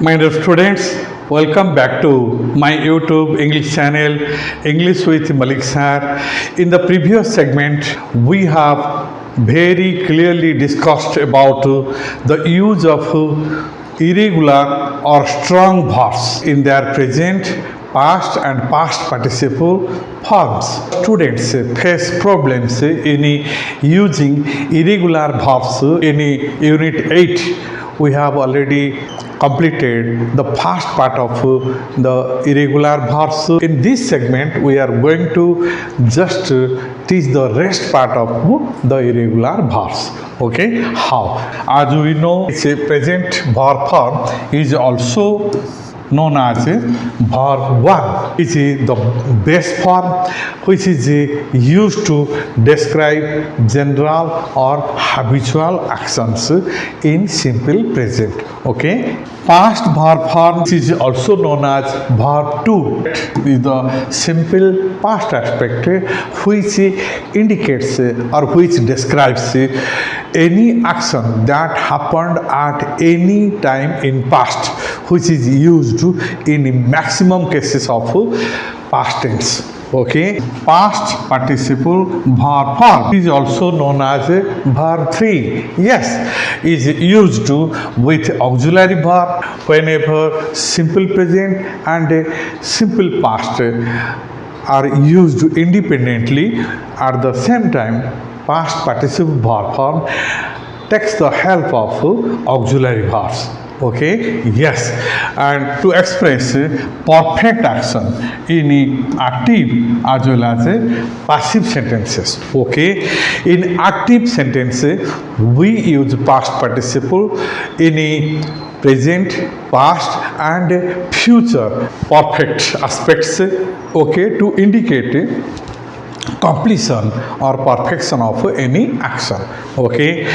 My dear students, welcome back to my YouTube English channel, English with Malik Sir. In the previous segment, we have very clearly discussed about the use of irregular or strong verbs in their present, past and past participle forms. Students face problems in using irregular verbs in Unit 8. We have already completed the first part of the irregular verbs. In this segment, we are going to just teach the rest part of the irregular verbs. Okay, how? As we know, it's a present verb form is also known as verb 1, which is the base form, which is used to describe general or habitual actions in simple present. Okay, past verb form is also known as verb 2, is the simple past aspect which indicates or which describes any action that happened at any time in past, which is used in maximum cases of past tense. Okay, past participle verb form is also known as verb 3. Yes, is used with auxiliary verb whenever simple present and simple past are used independently. At the same time, past participle verb form takes the help of auxiliary verbs. Okay, yes, and to express perfect action in active as well as passive sentences. Okay, in active sentences we use past participle in present, past and future perfect aspects, okay, to indicate completion or perfection of any action. Okay,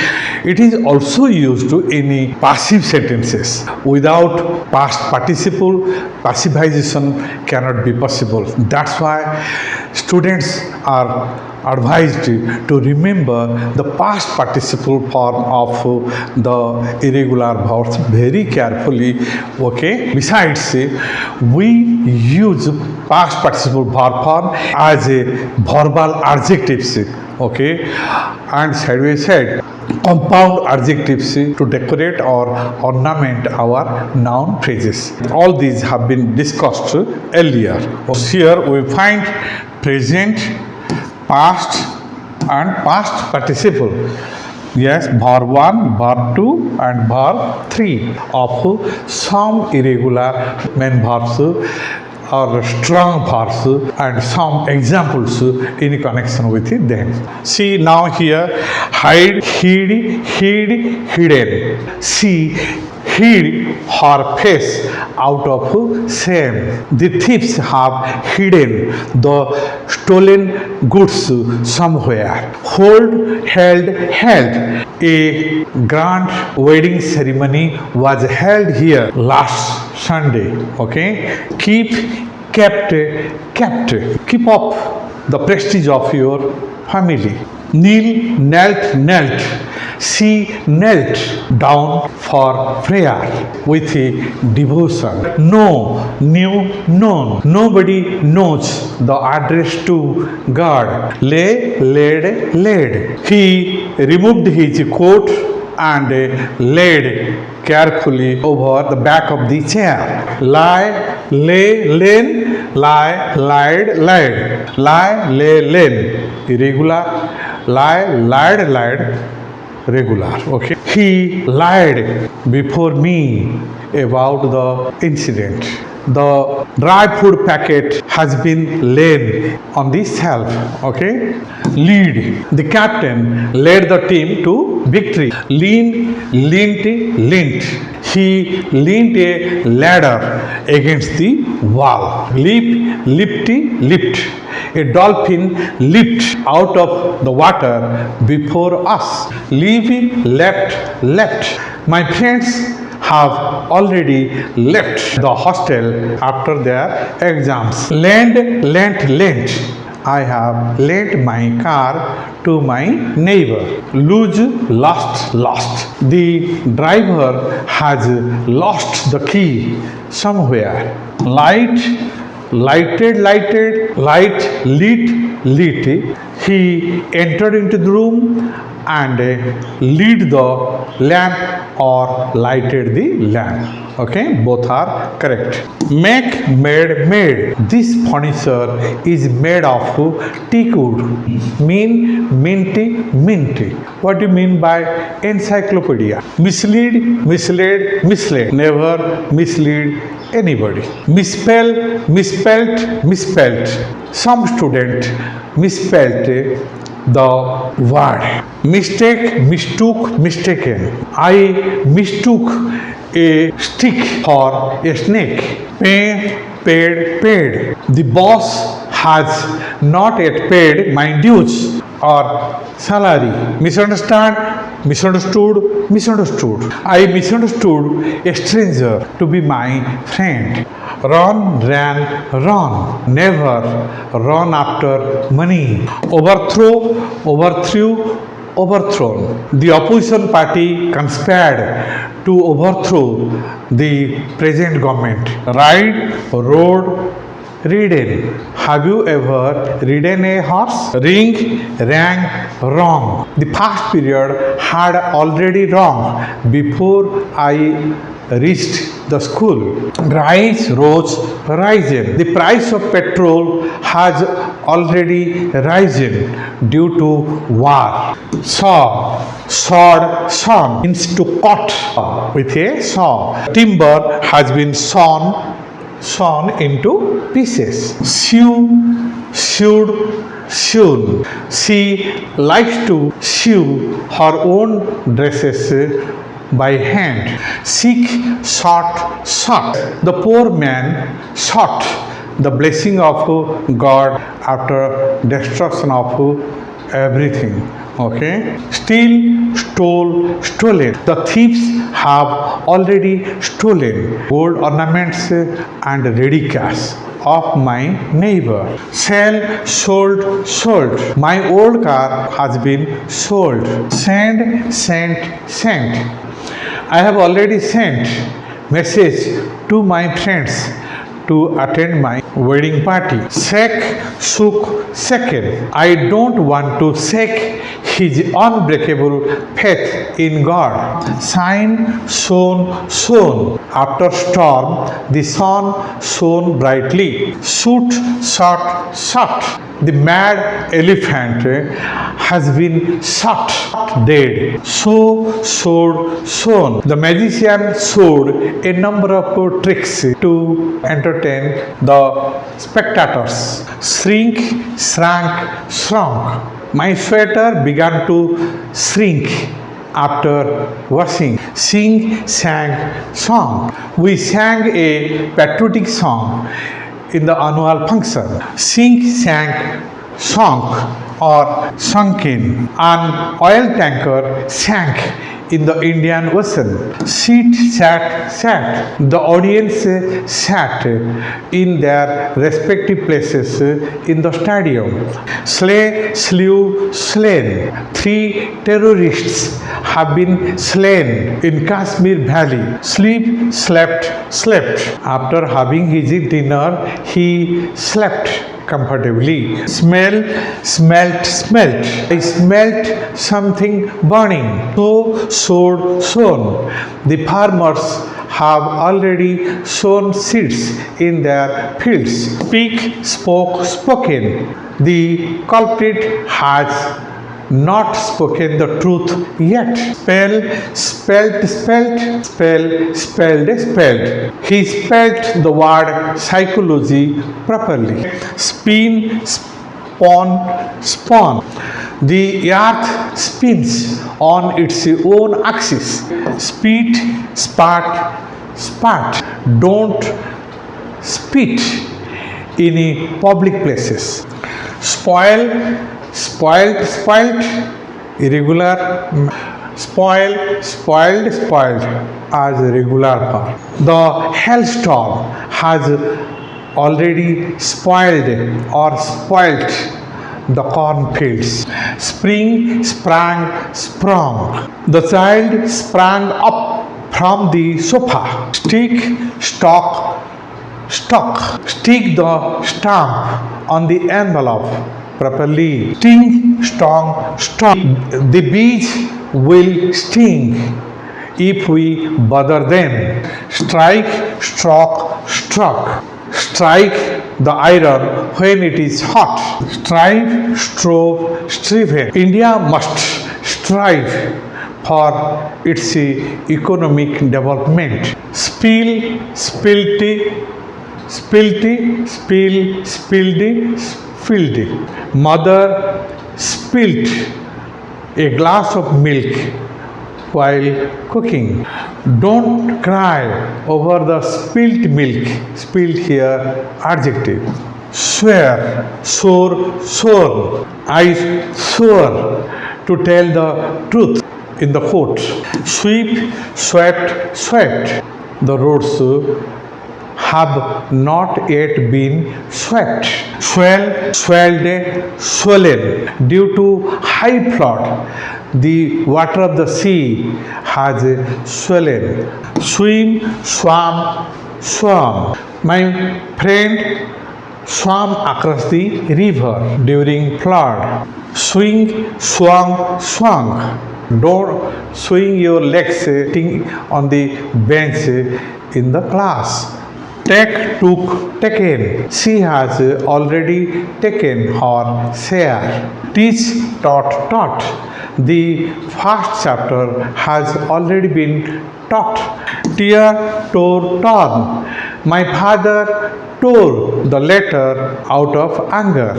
it is also used in passive sentences. Without past participle, passivization cannot be possible. That's why students are advised to remember the past participle form of the irregular verbs very carefully. Okay, besides we use past participle verb form as a verbal adjectives. Okay, and sideways said compound adjectives to decorate or ornament our noun phrases. All these have been discussed earlier. Here we find present, past and past participle. Yes, verb 1, verb 2 and verb 3 of some irregular main verbs or strong verbs and some examples in connection with them. See now here, hide, hid, hidden. See, hid her face out of shame. The thieves have hidden the stolen goods somewhere. Hold, held. A grand wedding ceremony was held here last Sunday. Okay, keep, kept. Keep up the prestige of your family. Kneel, knelt. She knelt down for prayer with devotion. Know, knew, known. Nobody knows the address to God. Laid. He removed his coat and laid carefully over the back of the chair. Lie, lay, lain. Lie, lied. Lie, lay, lain. Irregular. Lie, lied. Regular. Okay, he lied before me about the incident. The dry food packet has been laid on the shelf. Okay, lead. The captain led the team to victory. Leant. He leaned a ladder against the wall. Lift. A dolphin leaped out of the water before us. Leave, left. My friends have already left the hostel after their exams. Lent. I have lent my car to my neighbor. Lose, lost. The driver has lost the key somewhere. Lighted, lit. He entered into the room and lit the lamp or lighted the lamp. Okay, both are correct. Make, made. This furniture is made of teak wood. Minty. What do you mean by encyclopedia? Mislead. Never mislead anybody. Misspelt. Some student misspelt the word. Mistake, mistaken. I mistook a stick for a snake. Paid. The boss has not yet paid my dues or salary. Misunderstood. I misunderstood a stranger to be my friend. Run. Never run after money. Overthrown. The opposition party conspired to overthrow the present government. Rode, ridden. Have you ever ridden a horse? Rang, wrong. The past period had already wrong before I reached the school. Rose, risen. The price of petrol has already risen due to war. Sawn means to cut with a saw. Timber has been sawn into pieces. Sewn. She likes to sew her own dresses by hand. Sought. The poor man sought the blessing of God after destruction of everything. Okay. Steal, stolen. The thieves have already stolen gold ornaments and ready cash of my neighbor. Sell, sold. My old car has been sold. Sent. I have already sent message to my friends to attend my wedding party. Second. I don't want to shake his unbreakable faith in God. Sign, sown. After storm, the sun shone brightly. Shoot. The mad elephant has been shot dead. Shown. The magician showed a number of tricks to entertain the spectators. Shrunk. My sweater began to shrink after washing. Sang, song. We sang a patriotic song in the annual function. Sang, or sunken. An oil tanker sank in the Indian Ocean. Sat. The audience sat in their respective places in the stadium. Slain. 3 terrorists have been slain in Kashmir Valley. Slept. After having his dinner, he slept comfortably. Smelt. I smelt something burning. Sown. The farmers have already sown seeds in their fields. Spoken. The culprit has not spoken the truth yet. Spelled. He spelled the word psychology properly. Spawn. The earth spins on its own axis. Spat. Don't spit in public places. Spoiled. Irregular. Spoiled as regular verb. The hailstorm has already spoiled or spoilt the cornfields. Spring sprang, sprung. The child sprang up from the sofa. Stick, stock, stuck. Stick the stamp on the envelope properly. Sting, strong, strong. The bees will sting if we bother them. Strike, struck, struck. Strike the iron when it is hot. Strive, strove, striven. India must strive for its economic development. Spill, spilty, spilty, spill, spilled, spilled. Mother spilt a glass of milk while cooking. Don't cry over the spilt milk. Spilt here, adjective. Swear, swore, swore. I swore to tell the truth in the court. Sweep, swept, swept. The roads have not yet been swept. Swell, swelled, swollen. Due to high flood, the water of the sea has swollen. Swim, swam, swam. My friend swam across the river during flood. Swing, swung, swung. Don't swing your legs sitting on the bench in the class. Take, took, taken. She has already taken her share. Teach, taught, taught. The first chapter has already been taught. Tear, tore, torn. My father tore the letter out of anger.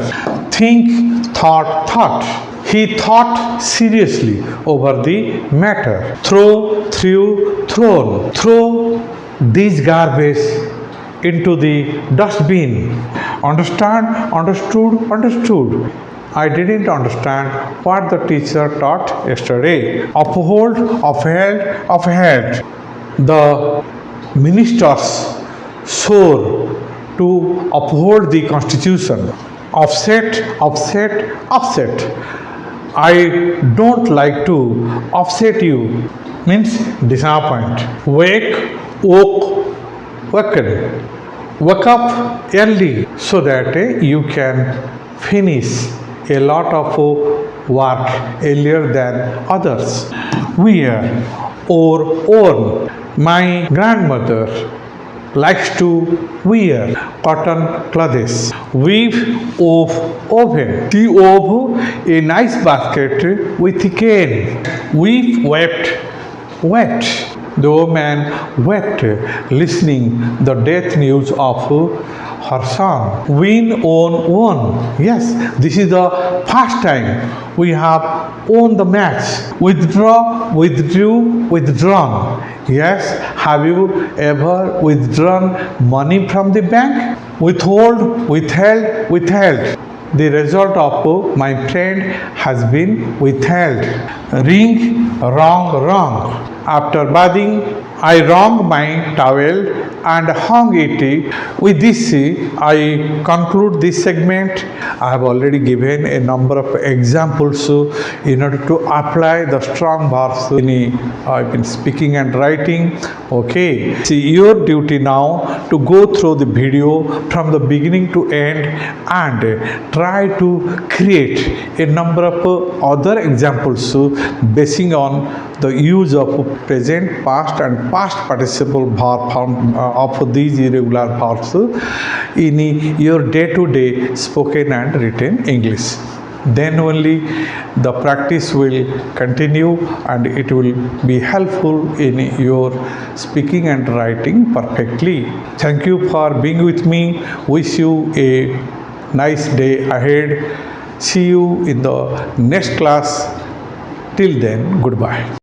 Think, thought, thought. He thought seriously over the matter. Throw, threw, thrown. Throw this garbage into the dustbin. Understand, understood, understood. I didn't understand what the teacher taught yesterday. Uphold, upheld, upheld. The ministers swore to uphold the constitution. Offset, upset, upset. I don't like to upset you, means disappoint. Wake, woke, waken. Wake up early so that you can finish a lot of work earlier than others. Wear or own. My grandmother likes to wear cotton clothes. Weave, wove, oven. She wove a nice basket with cane. Weave, wept, wept. The woman wept listening the death news of her son. Win, own, won. Yes, this is the first time we have won the match. Withdraw, withdrew, withdrawn. Yes, have you ever withdrawn money from the bank? Withhold, withheld, withheld. The result of my friend has been withheld. Ring, wrong, wrong. After bathing, I wrung my towel and hung it. With this, I conclude this segment. I have already given a number of examples in order to apply the strong verbs in speaking and writing. Okay, see, your duty now to go through the video from the beginning to end and try to create a number of other examples basing on the use of present, past and past participle verb form of these irregular verbs in your day-to-day spoken and written English. Then only the practice will continue and it will be helpful in your speaking and writing perfectly. Thank you for being with me. Wish you a nice day ahead. See you in the next class. Till then, goodbye.